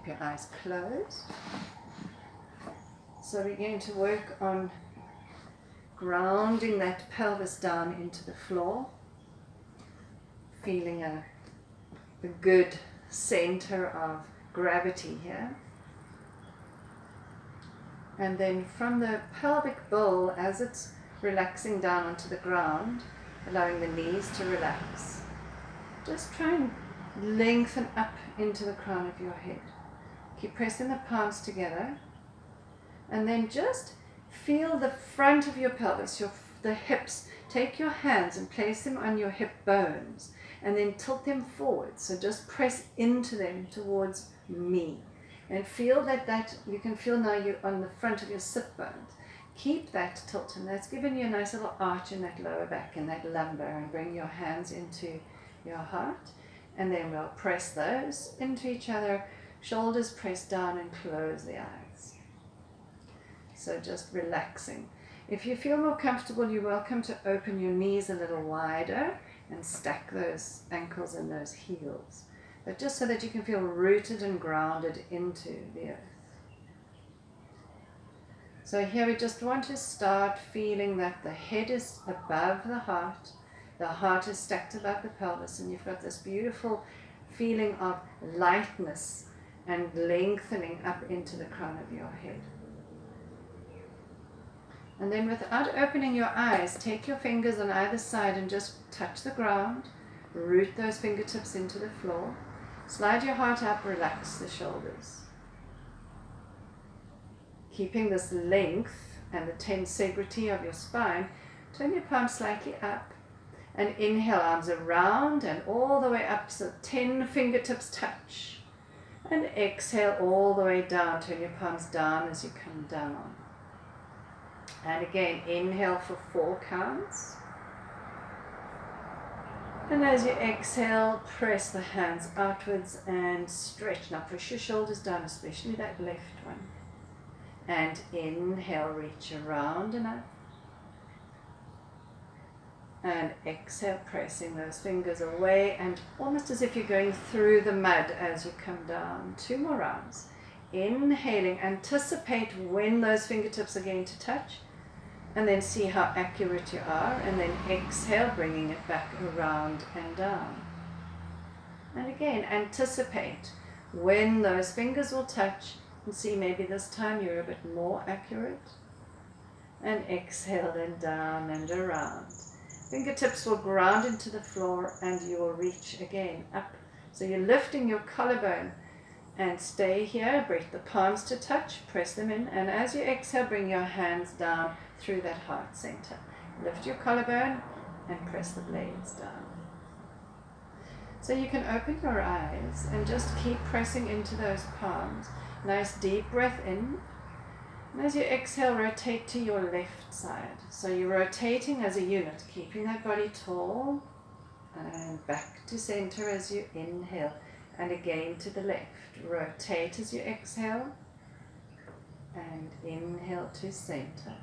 keep your eyes closed. So we're going to work on grounding that pelvis down into the floor, feeling a good center of gravity here. And then from the pelvic bowl, as it's relaxing down onto the ground, allowing the knees to relax, just try and lengthen up into the crown of your head. Keep pressing the palms together, and then just feel the front of your pelvis, the hips. Take your hands and place them on your hip bones, and then tilt them forward. So just press into them towards me. And feel that you can feel now you're on the front of your sit bones. Keep that tilt, and that's giving you a nice little arch in that lower back and that lumbar. And bring your hands into your heart. And then we'll press those into each other. Shoulders press down and close the eyes. So just relaxing. If you feel more comfortable, you're welcome to open your knees a little wider and stack those ankles and those heels. But just so that you can feel rooted and grounded into the earth. So here we just want to start feeling that the head is above the heart is stacked above the pelvis, and you've got this beautiful feeling of lightness and lengthening up into the crown of your head. And then without opening your eyes, take your fingers on either side and just touch the ground, root those fingertips into the floor. Slide your heart up, relax the shoulders. Keeping this length and the tensegrity of your spine, turn your palms slightly up and inhale, arms around and all the way up so 10 fingertips touch. And exhale all the way down, turn your palms down as you come down. And again, inhale for 4 counts. And as you exhale, press the hands outwards and stretch. Now push your shoulders down, especially that left one. And inhale, reach around and up. And exhale, pressing those fingers away and almost as if you're going through the mud as you come down. 2 more rounds. Inhaling, anticipate when those fingertips are going to touch. And then see how accurate you are, and then exhale, bringing it back around and down. And again, anticipate when those fingers will touch, and see maybe this time you're a bit more accurate. And exhale, then down and around. Fingertips will ground into the floor, and you will reach again up. So you're lifting your collarbone, and stay here, bring the palms to touch, press them in, and as you exhale, bring your hands down through that heart center. Lift your collarbone and press the blades down. So you can open your eyes and just keep pressing into those palms. Nice deep breath in. And as you exhale, rotate to your left side. So you're rotating as a unit, keeping that body tall, and back to center as you inhale. And again to the left. Rotate as you exhale. And inhale to center.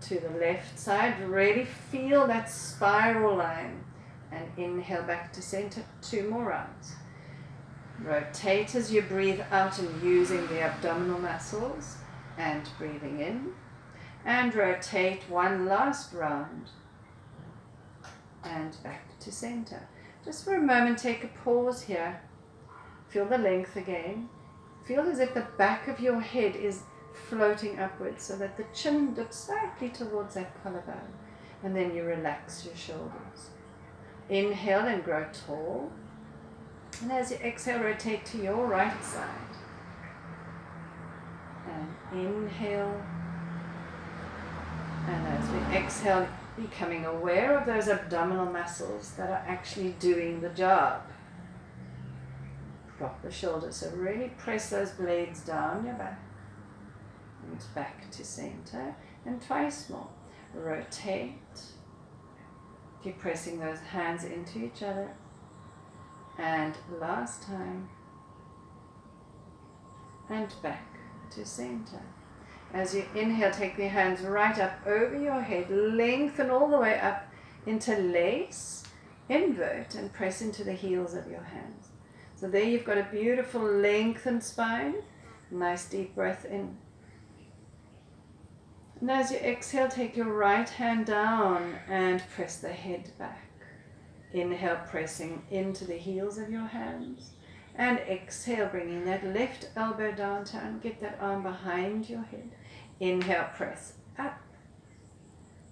To the left side, really feel that spiral line. And inhale back to center. 2 more rounds. Rotate as you breathe out and using the abdominal muscles. And breathing in. And rotate 1 last round. And back to center. Just for a moment, take a pause here. Feel the length again. Feel as if the back of your head is floating upwards so that the chin dips slightly towards that collarbone. And then you relax your shoulders. Inhale and grow tall. And as you exhale, rotate to your right side. And inhale. And as we exhale, becoming aware of those abdominal muscles that are actually doing the job. Drop the shoulders, so really press those blades down your back. And back to center. And twice more. Rotate. Keep pressing those hands into each other. And last time. And back to center. As you inhale, take the hands right up over your head, lengthen all the way up, interlace, invert, and press into the heels of your hands. So there you've got a beautiful lengthened spine. Nice deep breath in. And as you exhale, take your right hand down and press the head back. Inhale, pressing into the heels of your hands. And exhale, bringing that left elbow down, get that arm behind your head. Inhale, press up.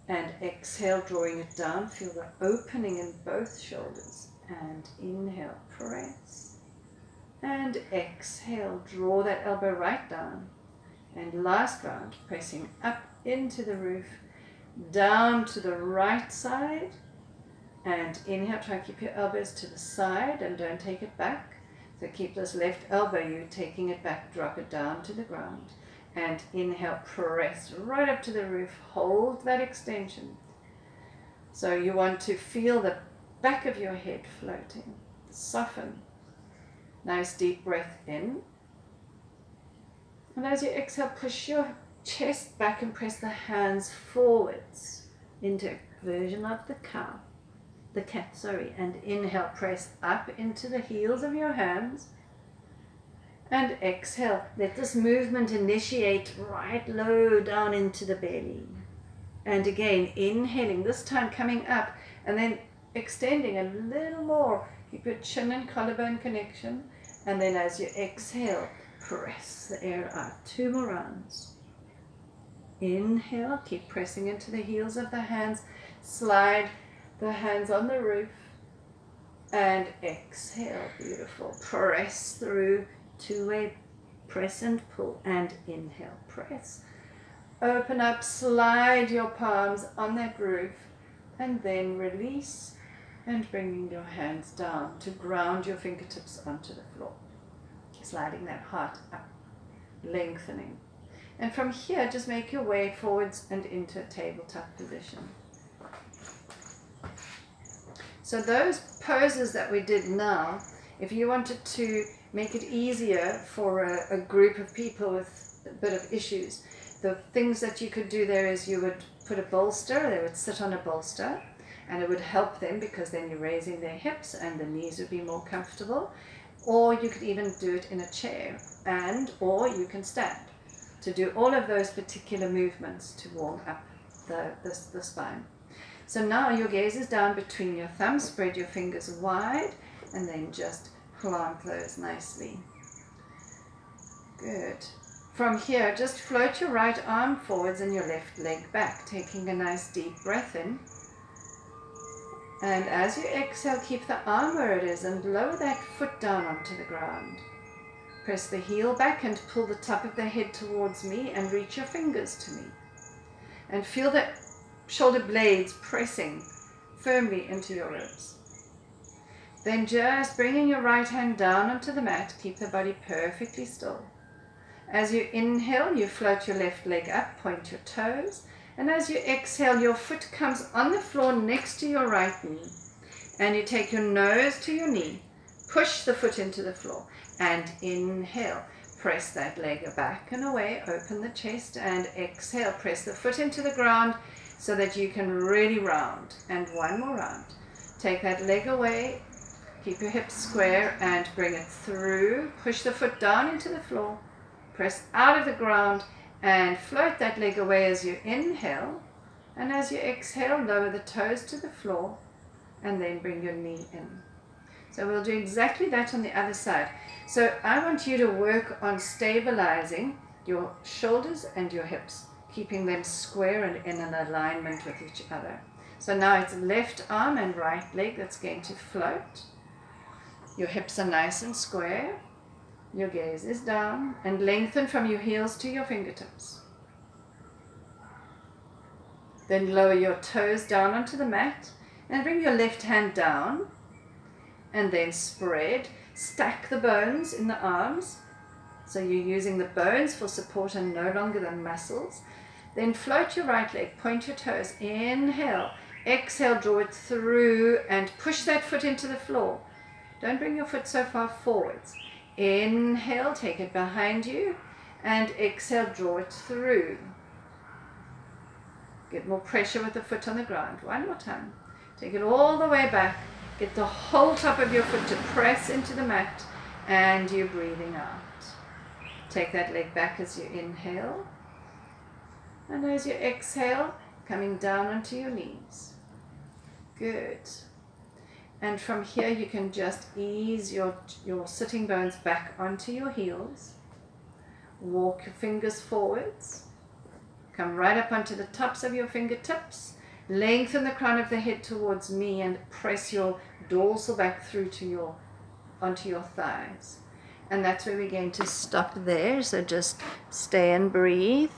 And exhale, drawing it down. Feel the opening in both shoulders. And inhale, press. And exhale, draw that elbow right down. And last round, pressing up into the roof, down to the right side. And inhale, try and keep your elbows to the side and don't take it back. So keep this left elbow, you taking it back, drop it down to the ground. And inhale, press right up to the roof, hold that extension. So you want to feel the back of your head floating, soften. Nice deep breath in. And as you exhale, push your chest back and press the hands forwards into a version of the cat, and inhale, press up into the heels of your hands. And exhale, let this movement initiate right low down into the belly. And again, inhaling, this time coming up and then extending a little more. Keep your chin and collarbone connection. And then as you exhale, press the air out. 2 more rounds. Inhale, keep pressing into the heels of the hands. Slide the hands on the roof. And exhale, beautiful. Press through, 2-way press and pull. And inhale, press. Open up, slide your palms on that roof. And then release. And bringing your hands down to ground your fingertips onto the floor. Sliding that heart up, lengthening. And from here, just make your way forwards and into a tabletop position. So those poses that we did now, if you wanted to make it easier for a group of people with a bit of issues, the things that you could do there is you would put a bolster, they would sit on a bolster, and it would help them because then you're raising their hips and the knees would be more comfortable. Or you could even do it in a chair, or you can stand to do all of those particular movements to warm up the spine. So now your gaze is down between your thumbs, spread your fingers wide, and then just plant those nicely. Good. From here, just float your right arm forwards and your left leg back, taking a nice deep breath in. And as you exhale, keep the arm where it is and lower that foot down onto the ground. Press the heel back and pull the top of the head towards me and reach your fingers to me. And feel the shoulder blades pressing firmly into your ribs. Then just bringing your right hand down onto the mat, keep the body perfectly still. As you inhale, you float your left leg up, point your toes. And as you exhale, your foot comes on the floor next to your right knee. And you take your nose to your knee. Push the foot into the floor. And inhale. Press that leg back and away. Open the chest. And exhale. Press the foot into the ground so that you can really round. And 1 more round. Take that leg away. Keep your hips square and bring it through. Push the foot down into the floor. Press out of the ground. And float that leg away as you inhale. And as you exhale, lower the toes to the floor. And then bring your knee in. So we'll do exactly that on the other side. So I want you to work on stabilizing your shoulders and your hips, keeping them square and in an alignment with each other. So now it's left arm and right leg that's going to float. Your hips are nice and square. Your gaze is down and lengthen from your heels to your fingertips. Then lower your toes down onto the mat and bring your left hand down and then spread. Stack the bones in the arms. So you're using the bones for support and no longer the muscles. Then float your right leg, point your toes, inhale, exhale, draw it through and push that foot into the floor. Don't bring your foot so far forwards. Inhale, take it behind you, and exhale, draw it through. Get more pressure with the foot on the ground. 1 more time. Take it all the way back. Get the whole top of your foot to press into the mat, And you're breathing out. Take that leg back as you inhale. And as you exhale, coming down onto your knees. Good. And from here you can just ease your sitting bones back onto your heels. Walk your fingers forwards. Come right up onto the tops of your fingertips. Lengthen the crown of the head towards me and press your dorsal back through to onto your thighs. And that's where we're going to stop there. So just stay and breathe.